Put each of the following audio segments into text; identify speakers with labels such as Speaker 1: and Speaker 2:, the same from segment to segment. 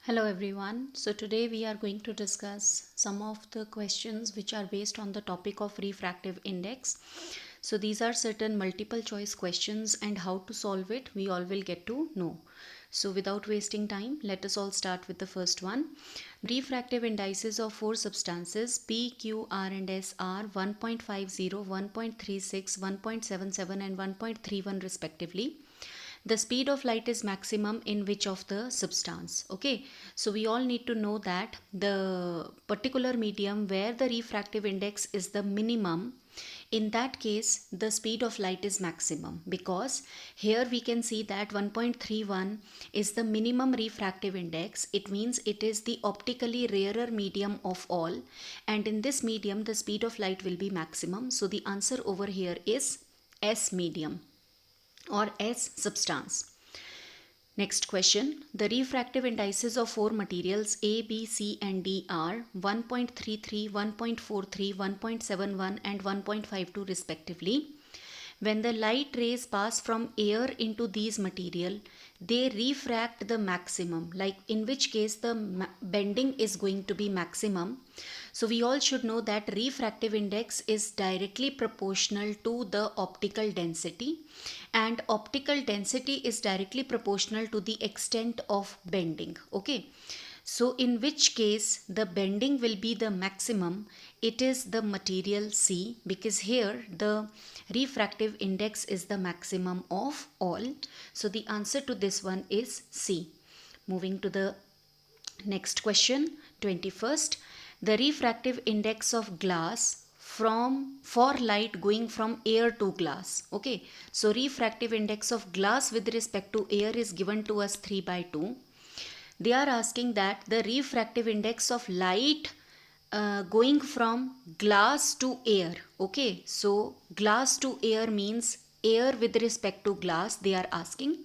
Speaker 1: Hello everyone. So today we are going to discuss some of the questions which are based on the topic of refractive index. So these are certain multiple choice questions and how to solve it we all will get to know. So without wasting time, let us all start with the first one. Refractive indices of four substances P, Q, R and S are 1.50, 1.36, 1.77 and 1.31 respectively. The speed of light is maximum in which of the substance? Okay, so we all need to know that the particular medium where the refractive index is the minimum, in that case the speed of light is maximum, because here we can see that 1.31 is the minimum refractive index. It means it is the optically rarer medium of all, and in this medium the speed of light will be maximum. So the answer over here is S medium or S substance. Next question. The refractive indices of four materials A, B, C and D are 1.33, 1.43, 1.71 and 1.52 respectively. When the light rays pass from air into these material, they refract the maximum, like in which case the bending is going to be maximum. So we all should know that refractive index is directly proportional to the optical density, and optical density is directly proportional to the extent of bending. Okay, so in which case the bending will be the maximum, it is the material C, because here the refractive index is the maximum of all. So the answer to this one is C. Moving to the next question, 21st. The refractive index of glass for light going from air to glass. Okay, so refractive index of glass with respect to air is given to us 3/2. They are asking that the refractive index of light going from glass to air. Okay, so glass to air means air with respect to glass they are asking,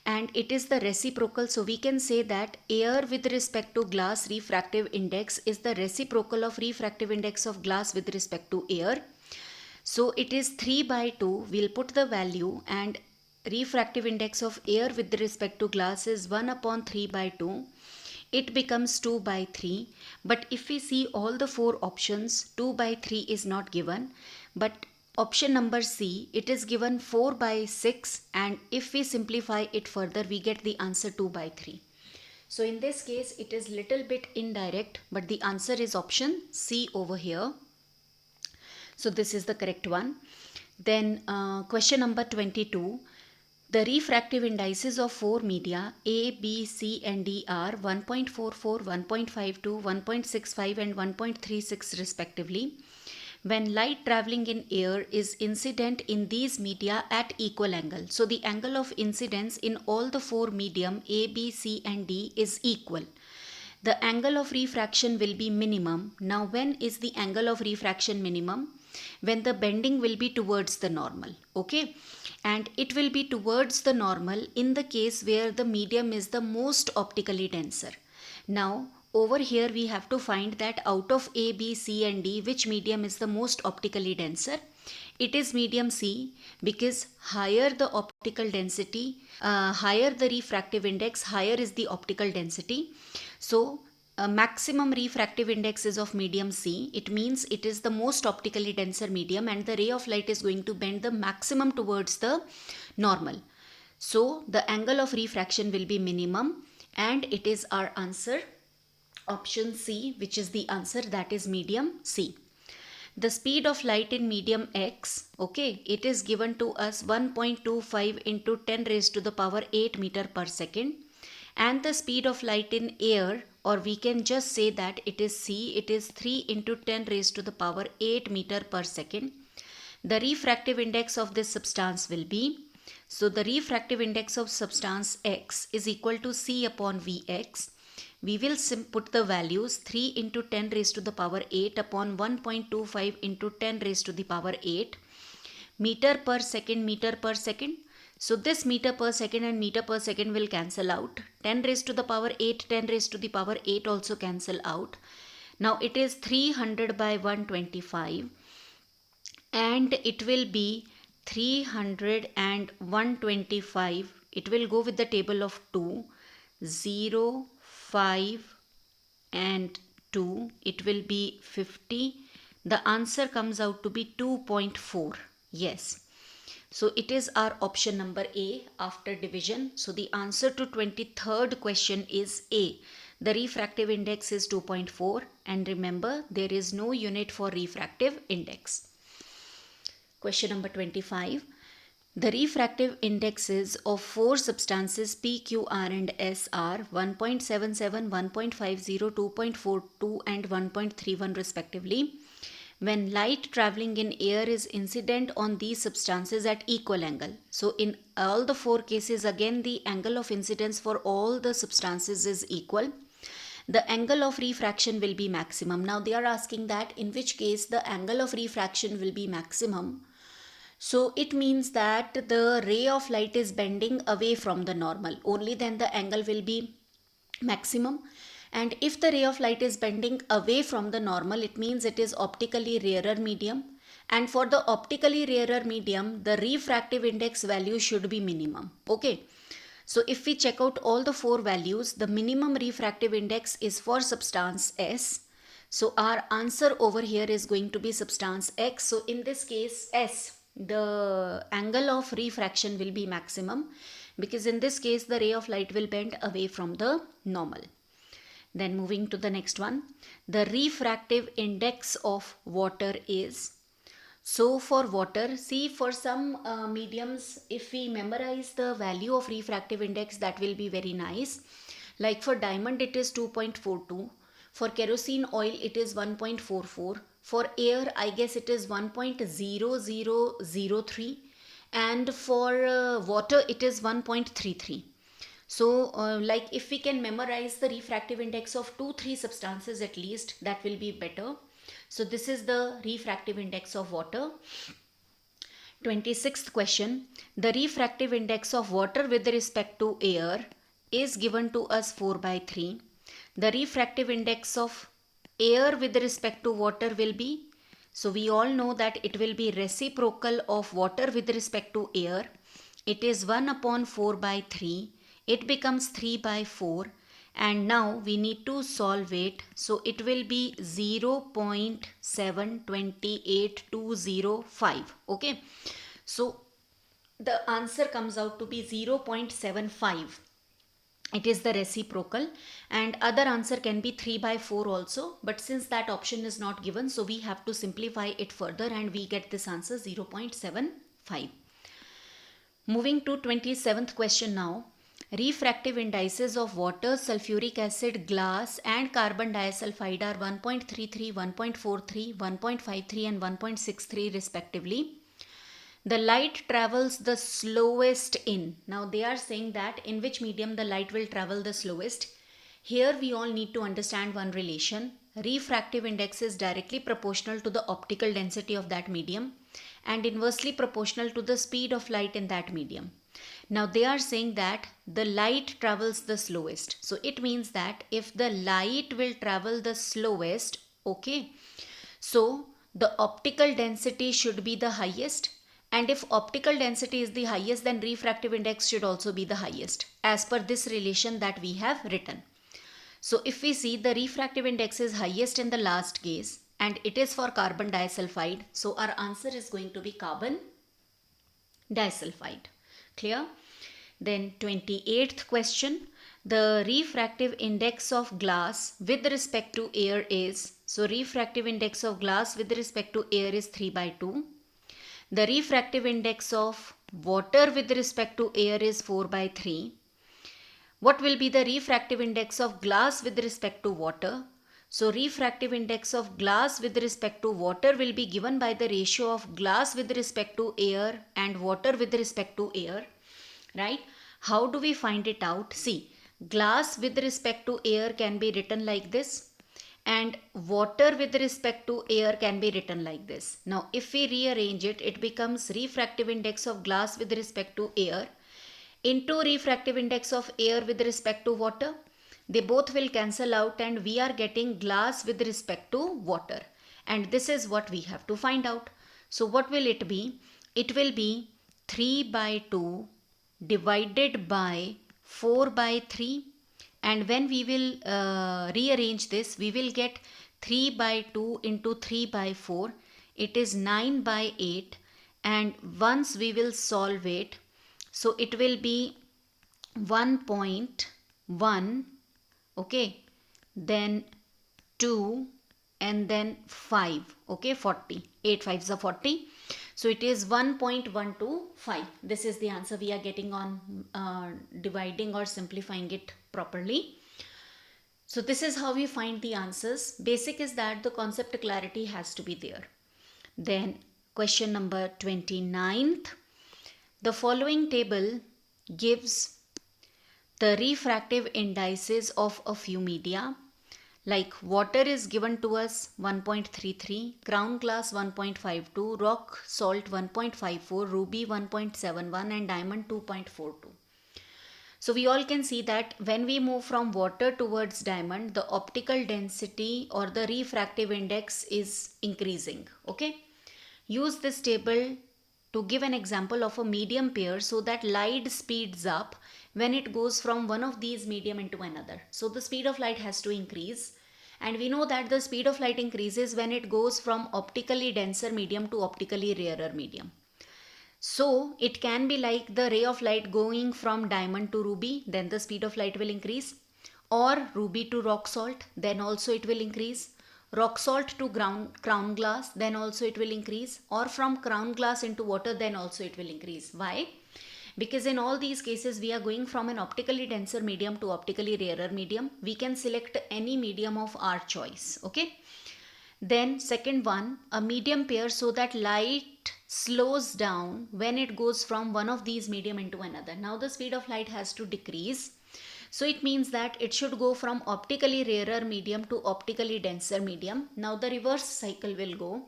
Speaker 1: and it is the reciprocal. So we can say that air with respect to glass refractive index is the reciprocal of refractive index of glass with respect to air. So it is 3/2. We'll put the value, and refractive index of air with respect to glass is 1 upon 3/2. It becomes 2/3. But if we see all the four options, 2/3 is not given. But option number C, it is given 4/6, and if we simplify it further, we get the answer 2/3. So in this case, it is little bit indirect, but the answer is option C over here. So this is the correct one. Then question number 22. The refractive indices of four media A, B, C and D are 1.44, 1.52, 1.65 and 1.36 respectively. When light traveling in air is incident in these media at equal angle. So the angle of incidence in all the four medium A, B, C and D is equal. The angle of refraction will be minimum. Now when is the angle of refraction minimum? When the bending will be towards the normal. Okay, and it will be towards the normal in the case where the medium is the most optically denser. Now over here we have to find that out of A, B, C and D, which medium is the most optically denser. It is medium C, because higher the optical density, higher the refractive index, higher is the optical density. So maximum refractive index is of medium C. It means it is the most optically denser medium, and the ray of light is going to bend the maximum towards the normal. So the angle of refraction will be minimum, and it is our answer option C, which is the answer, that is medium C. The speed of light in medium X, okay, it is given to us 1.25 into 10 raised to the power 8 meter per second. And the speed of light in air, or we can just say that it is C, it is 3 into 10 raised to the power 8 meter per second. The refractive index of this substance will be, so the refractive index of substance X is equal to C upon Vx. We will put the values 3 into 10 raised to the power 8 upon 1.25 into 10 raised to the power 8 meter per second, meter per second. So this meter per second and meter per second will cancel out. 10 raised to the power 8, 10 raised to the power 8 also cancel out. Now it is 300 by 125, and it will be 300 and 125. It will go with the table of 2, 0, 5 and 2, it will be 50. The answer comes out to be 2.4. Yes. So it is our option number A after division. So the answer to 23rd question is A. The refractive index is 2.4, and remember there is no unit for refractive index. Question number 25. The refractive indexes of four substances P, Q, R and S are 1.77, 1.50, 2.42 and 1.31 respectively. When light traveling in air is incident on these substances at equal angle. So in all the four cases, again the angle of incidence for all the substances is equal. The angle of refraction will be maximum. Now they are asking that in which case the angle of refraction will be maximum. So it means that the ray of light is bending away from the normal. Only then the angle will be maximum. And if the ray of light is bending away from the normal, it means it is optically rarer medium. And for the optically rarer medium, the refractive index value should be minimum. Okay. So if we check out all the four values, the minimum refractive index is for substance S. So our answer over here is going to be substance X. So in this case, S, the angle of refraction will be maximum, because in this case the ray of light will bend away from the normal. Then moving to the next one, the refractive index of water is. So for water, see, for some mediums, if we memorize the value of refractive index, that will be very nice. Like for diamond it is 2.42, for kerosene oil it is 1.44, for air I guess it is 1.0003, and for water it is 1.33. So like if we can memorize the refractive index of 2-3 substances at least, that will be better. So this is the refractive index of water. 26th question. The refractive index of water with respect to air is given to us 4/3. The refractive index of air with respect to water will be, so we all know that it will be reciprocal of water with respect to air. It is 1/4/3. It becomes 3/4. And now we need to solve it. So it will be 0.728205. Okay. So the answer comes out to be 0.75. It is the reciprocal, and other answer can be 3/4 also. But since that option is not given, so we have to simplify it further and we get this answer 0.75. Moving to 27th question now. Refractive indices of water, sulfuric acid, glass and carbon disulfide are 1.33, 1.43, 1.53 and 1.63 respectively. The light travels the slowest in. Now they are saying that in which medium the light will travel the slowest. Here we all need to understand one relation. Refractive index is directly proportional to the optical density of that medium and inversely proportional to the speed of light in that medium. Now they are saying that the light travels the slowest. So it means that if the light will travel the slowest, okay, so the optical density should be the highest. And if optical density is the highest, then refractive index should also be the highest as per this relation that we have written. So if we see, the refractive index is highest in the last case and it is for carbon disulfide. So our answer is going to be carbon disulfide. Clear? Then 28th question. The refractive index of glass with respect to air is, so refractive index of glass with respect to air is 3/2. The refractive index of water with respect to air is 4/3. What will be the refractive index of glass with respect to water? So refractive index of glass with respect to water will be given by the ratio of glass with respect to air and water with respect to air, right? How do we find it out? See, glass with respect to air can be written like this, and water with respect to air can be written like this. Now if we rearrange it, it becomes refractive index of glass with respect to air into refractive index of air with respect to water. They both will cancel out and we are getting glass with respect to water, and this is what we have to find out. So what will it be? It will be 3/2 divided by 4/3, and when we will rearrange this, we will get 3 by 2 into 3 by 4. It is 9 by 8, and once we will solve it, so it will be 1.1, okay, then 2, and then 5, okay, 40. 8 5s are 40. So it is 1.125. This is the answer we are getting on dividing or simplifying it properly. So this is how we find the answers. Basic is that the concept clarity has to be there. Then question number 29th. The following table gives the refractive indices of a few media. Like water is given to us 1.33, crown glass 1.52, rock salt 1.54, ruby 1.71, and diamond 2.42. So we all can see that when we move from water towards diamond, the optical density or the refractive index is increasing. Okay. Use this table to give an example of a medium pair so that light speeds up when it goes from one of these medium into another. So the speed of light has to increase, and we know that the speed of light increases when it goes from optically denser medium to optically rarer medium. So it can be like the ray of light going from diamond to ruby, then the speed of light will increase, or ruby to rock salt, then also it will increase, rock salt to crown glass, then also it will increase, or from crown glass into water, then also it will increase. Why? Because in all these cases we are going from an optically denser medium to optically rarer medium. We can select any medium of our choice. Okay. Then second one, a medium pair so that light slows down when it goes from one of these medium into another. Now the speed of light has to decrease. So it means that it should go from optically rarer medium to optically denser medium. Now the reverse cycle will go.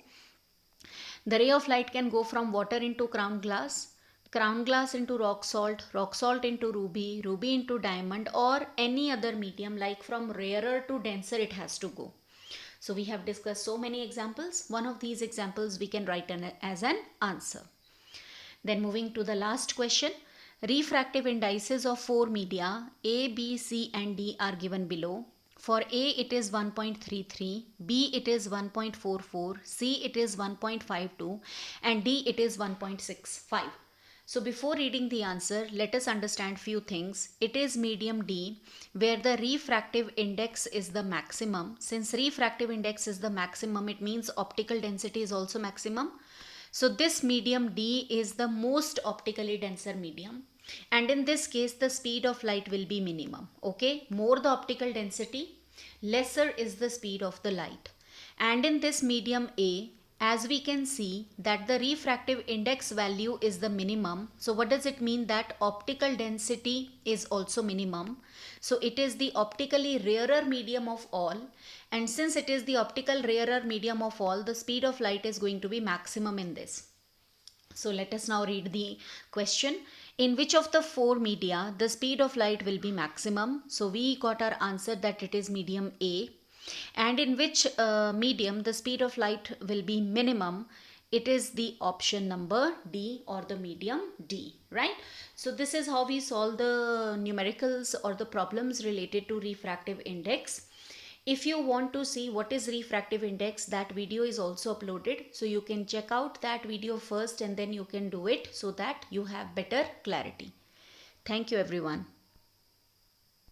Speaker 1: The ray of light can go from water into crown glass into rock salt into ruby, ruby into diamond, or any other medium, like from rarer to denser it has to go. So we have discussed so many examples. One of these examples we can write as an answer. Then moving to the last question. Refractive indices of 4 media A, B, C and D are given below. For A it is 1.33, B it is 1.44, C it is 1.52 and D it is 1.65. So before reading the answer, let us understand few things. It is medium D where the refractive index is the maximum. Since refractive index is the maximum, it means optical density is also maximum. So this medium D is the most optically denser medium. And in this case, the speed of light will be minimum. Okay, more the optical density, lesser is the speed of the light. And in this medium A, as we can see that the refractive index value is the minimum. So what does it mean? That optical density is also minimum. So it is the optically rarer medium of all. And since it is the optical rarer medium of all, the speed of light is going to be maximum in this. So let us now read the question. In which of the 4 media the speed of light will be maximum? So we got our answer that it is medium A. And in which medium the speed of light will be minimum? It is the option number D, or the medium D, right? So this is how we solve the numericals or the problems related to refractive index. If you want to see what is refractive index, that video is also uploaded. So you can check out that video first and then you can do it so that you have better clarity. Thank you everyone.